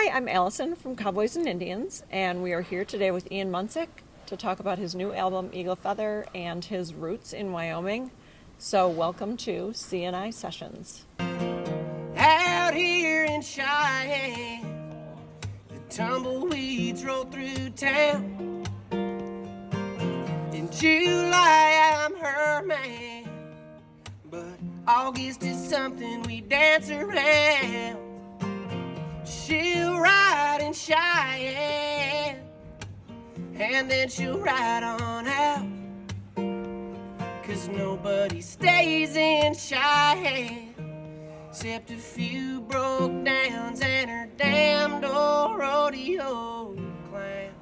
Hi, I'm Allison from Cowboys and Indians, and we are here today with Ian Munsick to talk about his new album, Eagle Feather, and his roots in Wyoming. So welcome to C&I Sessions. Out here in Cheyenne, the tumbleweeds roll through town. In July, I'm her man, but August is something we dance around. She'll ride in Cheyenne, and then she'll ride on out, 'cause nobody stays in Cheyenne except a few broke downs and her damned old rodeo clown.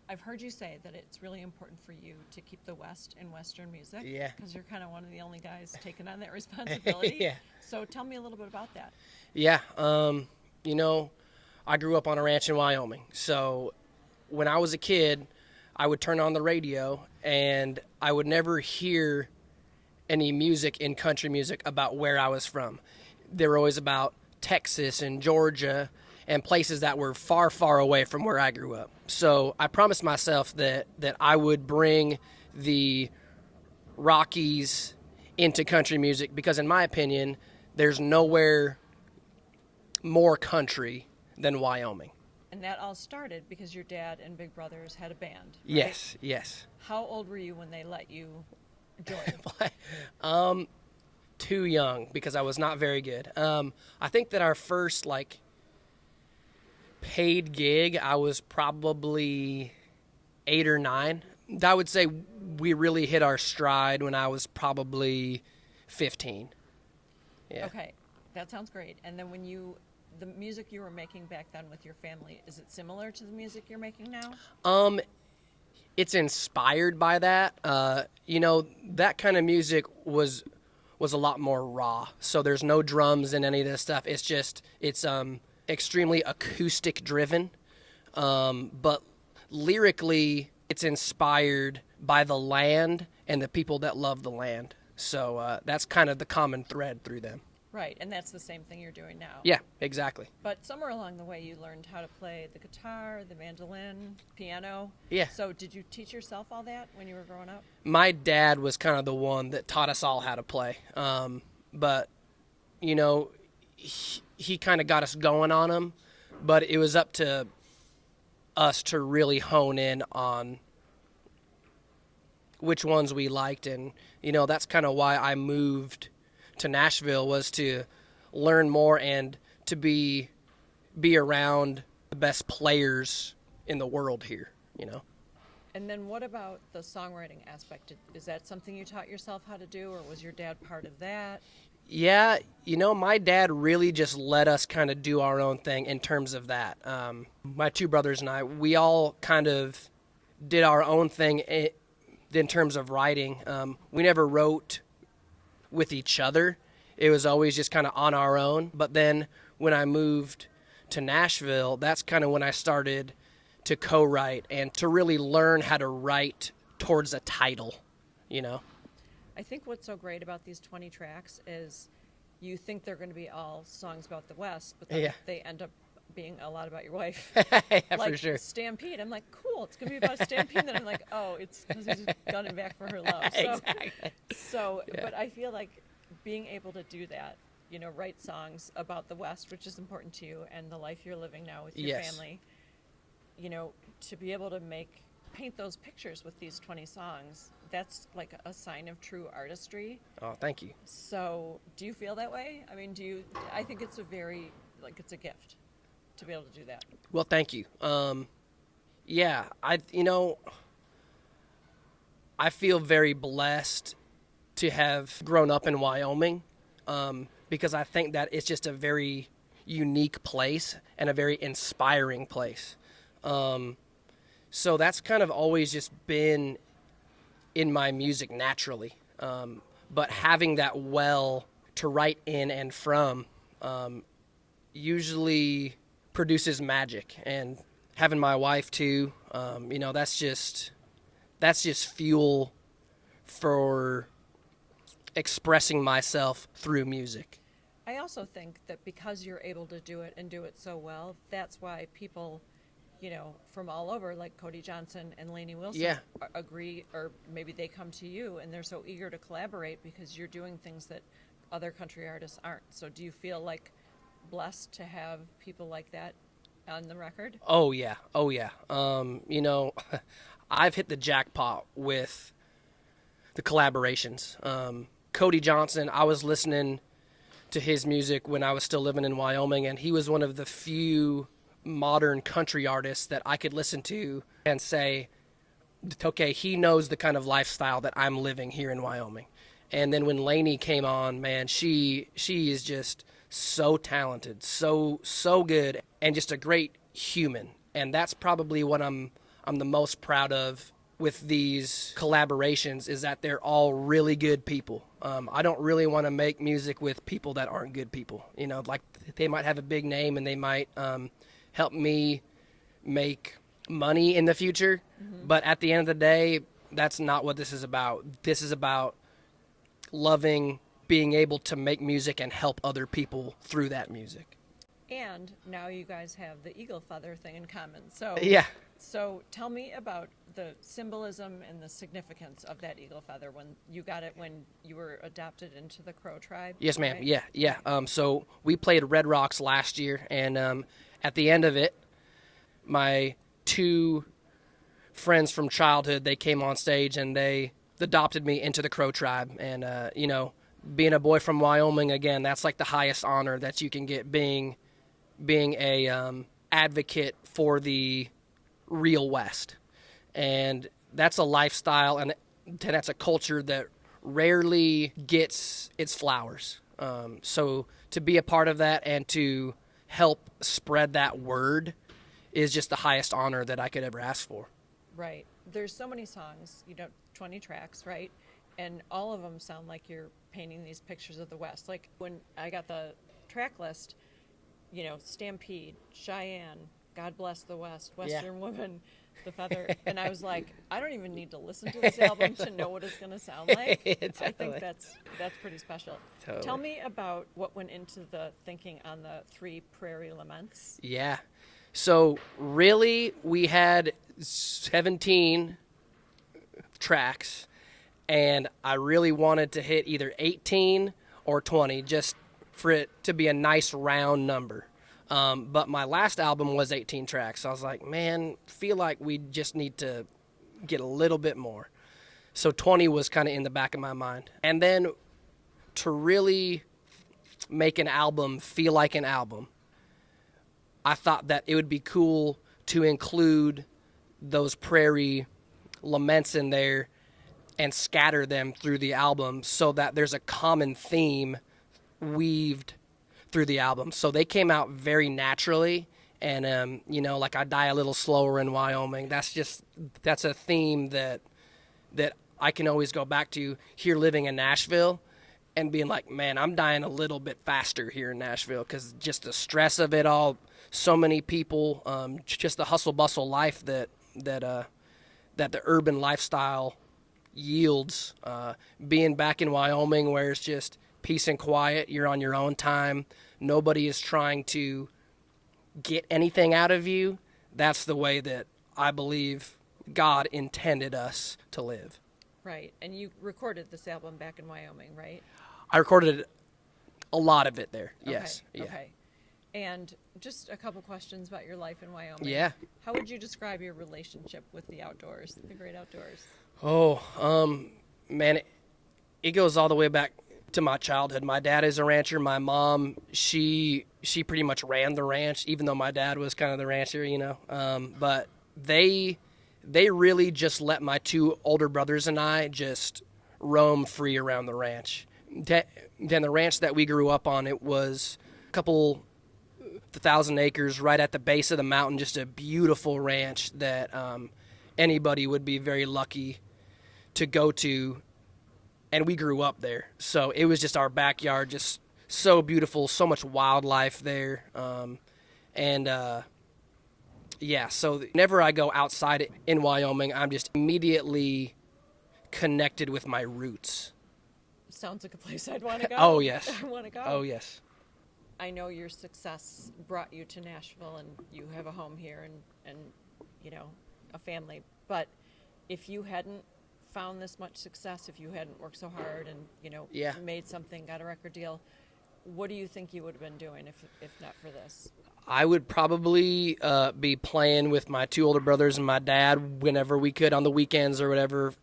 I've heard you say that it's really important for you to keep the West in Western music. Yeah. Because you're kind of one of the only guys taking on that responsibility. Yeah. So tell me a little bit about that. Yeah, I grew up on a ranch in Wyoming. So when I was a kid, I would turn on the radio and I would never hear any music in country music about where I was from. They were always about Texas and Georgia and places that were far, far away from where I grew up. So I promised myself that I would bring the Rockies into country music because, in my opinion, there's nowhere more country than Wyoming. And that all started because your dad and Big Brothers had a band, right? Yes. How old were you when they let you join? Too young because I was not very good. I think that our first paid gig, I was probably 8 or 9. I would say we really hit our stride when I was probably 15. Yeah. Okay, that sounds great. And then the music you were making back then with your family, is it similar to the music you're making now? It's inspired by that. That kind of music was a lot more raw. So there's no drums in any of this stuff. It's extremely acoustic driven. But lyrically, it's inspired by the land and the people that love the land. So that's kind of the common thread through them. Right, and that's the same thing you're doing now. Yeah, exactly. But somewhere along the way, you learned how to play the guitar, the mandolin, piano. Yeah. So did you teach yourself all that when you were growing up? My dad was kind of the one that taught us all how to play. But, he kind of got us going on them. But it was up to us to really hone in on which ones we liked. And, that's kind of why I moved to Nashville, was to learn more and to be around the best players in the world here, And then what about the songwriting aspect? Is that something you taught yourself how to do, or was your dad part of that? Yeah, my dad really just let us kind of do our own thing in terms of that. My two brothers and I, we all kind of did our own thing in terms of writing. We never wrote with each other. It was always just kind of on our own. But then when I moved to Nashville, that's kind of when I started to co-write and to really learn how to write towards a title, I think what's so great about these 20 tracks is you think they're going to be all songs about the West, but then they end up being a lot about your wife. Yeah, like for sure. Stampede. I'm like, cool, it's going to be about a stampede. Then I'm like, oh, it's because he's gunning back for her love. So, Exactly. Yeah. But I feel like being able to do that, write songs about the West, which is important to you, and the life you're living now with your family, to be able to paint those pictures with these 20 songs, that's like a sign of true artistry. Oh, thank you. So do you feel that way? I mean, I think it's it's a gift to be able to do that. Well, thank you. Yeah, I feel very blessed to have grown up in Wyoming, because I think that it's just a very unique place and a very inspiring place. So that's kind of always just been in my music naturally. But having that well to write in and from usually produces magic. And having my wife too, that's just fuel for expressing myself through music. I also think that because you're able to do it and do it so well, that's why people, from all over, like Cody Johnson and Lainey Wilson, agree, or maybe they come to you and they're so eager to collaborate because you're doing things that other country artists aren't. So do you feel like blessed to have people like that on the record? Oh yeah. I've hit the jackpot with the collaborations. Cody Johnson, I was listening to his music when I was still living in Wyoming, and he was one of the few modern country artists that I could listen to and say, okay, he knows the kind of lifestyle that I'm living here in Wyoming. And then when Lainey came on, man, she is just so talented, so good, and just a great human. And that's probably what I'm the most proud of with these collaborations, is that they're all really good people. I don't really want to make music with people that aren't good people. Like they might have a big name and they might help me make money in the future. Mm-hmm. But at the end of the day, that's not what this is about. This is about loving being able to make music and help other people through that music. And now you guys have the eagle feather thing in common. So yeah. So tell me about the symbolism and the significance of that eagle feather when you got it when you were adopted into the Crow tribe. Yes, ma'am. Right? Yeah. So we played Red Rocks last year, and at the end of it, my two friends from childhood, they came on stage and they adopted me into the Crow tribe. And being a boy from Wyoming, again, that's like the highest honor that you can get, being a advocate for the real West. And that's a lifestyle, and that's a culture that rarely gets its flowers. So to be a part of that and to help spread that word is just the highest honor that I could ever ask for. Right. There's so many songs, 20 tracks, right? And all of them sound like you're painting these pictures of the West. Like when I got the track list, Stampede, Cheyenne, God Bless the West, Western Woman, The Feather. And I was like, I don't even need to listen to this album to know what it's going to sound like. Totally. I think that's pretty special. Totally. Tell me about what went into the thinking on the 3 Prairie Laments. Yeah. So really, we had 17 tracks, and I really wanted to hit either 18 or 20 just for it to be a nice round number. But my last album was 18 tracks. So I was like, man, feel like we just need to get a little bit more. So 20 was kind of in the back of my mind. And then to really make an album feel like an album, I thought that it would be cool to include those prairie laments in there and scatter them through the album so that there's a common theme weaved through the album. So they came out very naturally, and like I die a little slower in Wyoming. That's a theme that I can always go back to here living in Nashville and being like, man, I'm dying a little bit faster here in Nashville because just the stress of it all, so many people, just the hustle bustle life that the urban lifestyle yields. Being back in Wyoming where it's just peace and quiet, you're on your own time, nobody is trying to get anything out of you. That's the way that I believe God intended us to live. Right. And you recorded this album back in Wyoming, right? I recorded a lot of it there. Yes. Okay. Yeah. Okay. And just a couple questions about your life in Wyoming. Yeah. How would you describe your relationship with the outdoors, the great outdoors? Oh, man, it goes all the way back to my childhood. My dad is a rancher. My mom, she pretty much ran the ranch, even though my dad was kind of the rancher, But they really just let my 2 older brothers and I just roam free around the ranch. Then the ranch that we grew up on, it was a couple 1,000 acres right at the base of the mountain, just a beautiful ranch that anybody would be very lucky to go to, and we grew up there. So it was just our backyard, just so beautiful, so much wildlife there. So whenever I go outside in Wyoming, I'm just immediately connected with my roots. Sounds like a place I'd want to go. Oh, yes. I want to go. Oh, yes. I know your success brought you to Nashville, and you have a home here and you know, a family. But if you hadn't found this much success, if you hadn't worked so hard and, you know, made something, got a record deal, what do you think you would have been doing if not for this? I would probably be playing with my two older brothers and my dad whenever we could on the weekends or whatever,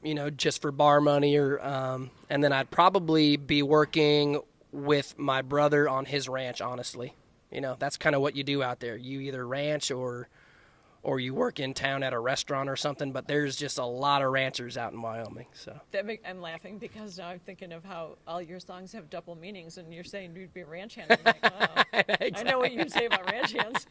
you know, just for bar money. And then I'd probably be working with my brother on his ranch, honestly. You know, that's kind of what you do out there. You either ranch or you work in town at a restaurant or something, but there's just a lot of ranchers out in Wyoming. So I'm laughing because now I'm thinking of how all your songs have double meanings, and you're saying you'd be a ranch hand. I'm like, wow. Exactly. I know what you say about ranch hands.